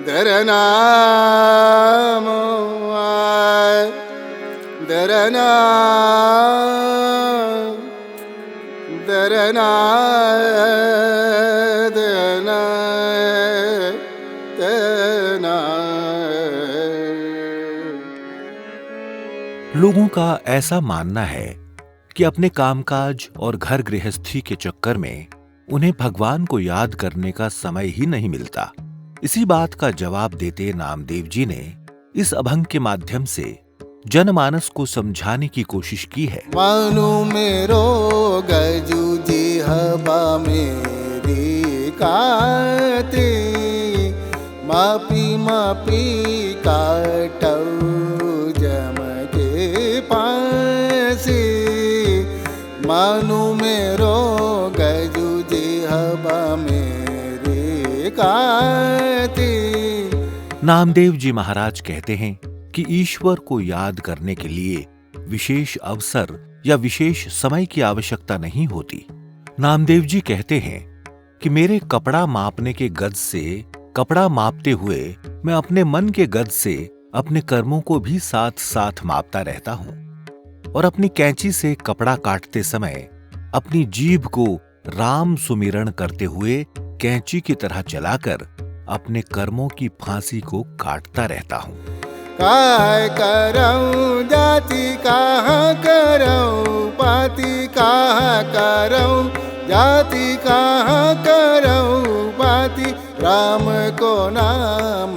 दरनाम दरना दरना दरना दरना। लोगों का ऐसा मानना है कि अपने कामकाज और घर गृहस्थी के चक्कर में उन्हें भगवान को याद करने का समय ही नहीं मिलता। इसी बात का जवाब देते नामदेव जी ने इस अभंग के माध्यम से जनमानस को समझाने की कोशिश की है। मानु मेरो गजू जी हवा मेरी काते, मापी मापी काटऊ जम के पासे। मानु मेरो गजू जी हवा मेरी काते। नामदेव जी महाराज कहते हैं कि ईश्वर को याद करने के लिए विशेष अवसर या विशेष समय की आवश्यकता नहीं होती। नामदेव जी कहते हैं कि मेरे कपड़ा मापने के गज से कपड़ा मापते हुए मैं अपने मन के गज से अपने कर्मों को भी साथ साथ मापता रहता हूं, और अपनी कैंची से कपड़ा काटते समय अपनी जीभ को राम सुमिरण करते हुए कैंची की तरह चलाकर अपने कर्मों की फांसी को काटता रहता हूं। काय करऊं जाति कहाँ करऊं, पाति कहाँ करऊं, जाति कहाँ करऊं पाति। राम को नाम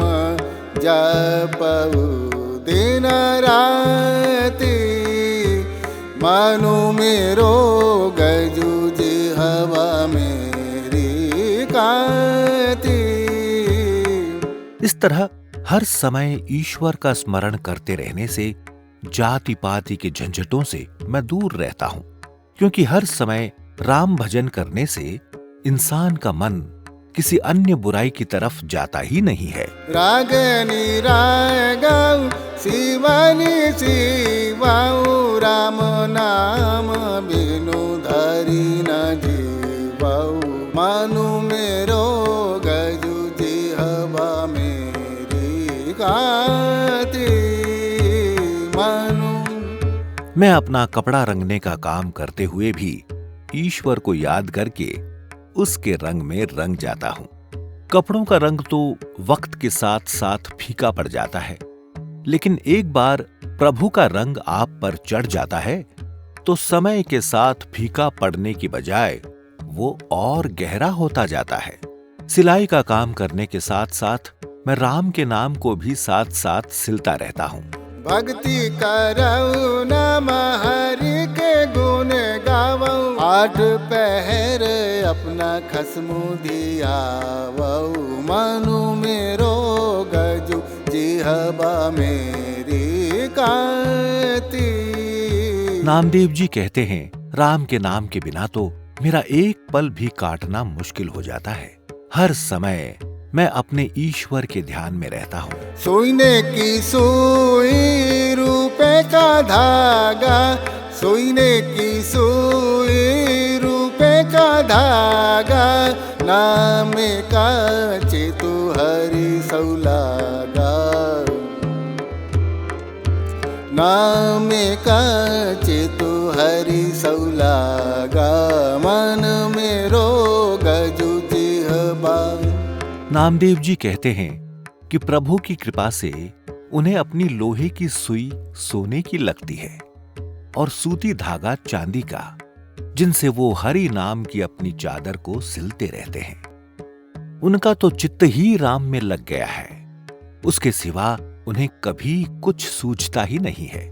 जपऊ दिन राति। मानु मेरो गजू जी हवा मेरी काती। इस तरह हर समय ईश्वर का स्मरण करते रहने से जाति पाति के झंझटों से मैं दूर रहता हूं, क्योंकि हर समय राम भजन करने से इंसान का मन किसी अन्य बुराई की तरफ जाता ही नहीं है। रागनी रागऊ शिवानी शिवाऊ, राम नाम बिनु धरी न जीवाऊ। मानु मेरो गजू जी हवा मेरी काती। मानु मैं अपना कपड़ा रंगने का काम करते हुए भी ईश्वर को याद करके उसके रंग में रंग जाता हूं। कपड़ों का रंग तो वक्त के साथ साथ फीका पड़ जाता है, लेकिन एक बार प्रभु का रंग आप पर चढ़ जाता है तो समय के साथ फीका पड़ने की बजाय वो और गहरा होता जाता है। सिलाई का काम करने के साथ साथ मैं राम के नाम को भी साथ साथ सिलता रहता हूं। भक्ति करऊ नम हरि के गुण गावऊ। आठ पहर अपना खसमु दियावऊ। मानु मेरो गजू जी हवा मेरी काती। नामदेव जी कहते हैं, राम के नाम के बिना तो मेरा एक पल भी काटना मुश्किल हो जाता है। हर समय मैं अपने ईश्वर के ध्यान में रहता हूँ। सोईने की सोई रूपे का धागा, सोईने की सोई रूपे का धागा। नाम का चेतु हरि सौलागा, नाम का चेतु हरि सौलागा। मन मेरो गजू जी हवा। नामदेव जी कहते हैं कि प्रभु की कृपा से उन्हें अपनी लोहे की सुई सोने की लगती है और सूती धागा चांदी का, जिनसे वो हरि नाम की अपनी चादर को सिलते रहते हैं। उनका तो चित्त ही राम में लग गया है, उसके सिवा उन्हें कभी कुछ सूझता ही नहीं है।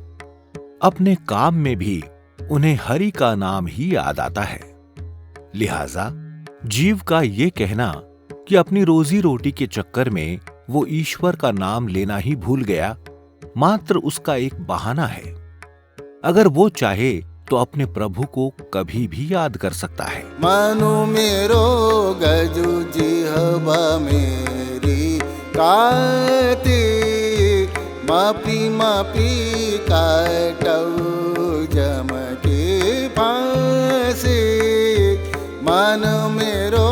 अपने काम में भी उन्हें हरि का नाम ही याद आता है। लिहाजा जीव का ये कहना कि अपनी रोजी रोटी के चक्कर में वो ईश्वर का नाम लेना ही भूल गया, मात्र उसका एक बहाना है। अगर वो चाहे तो अपने प्रभु को कभी भी याद कर सकता है। मानु मेरो गजू जी हवा मेरी काती। मापी मापी काटऊ जम के फांसी। मानु मेरो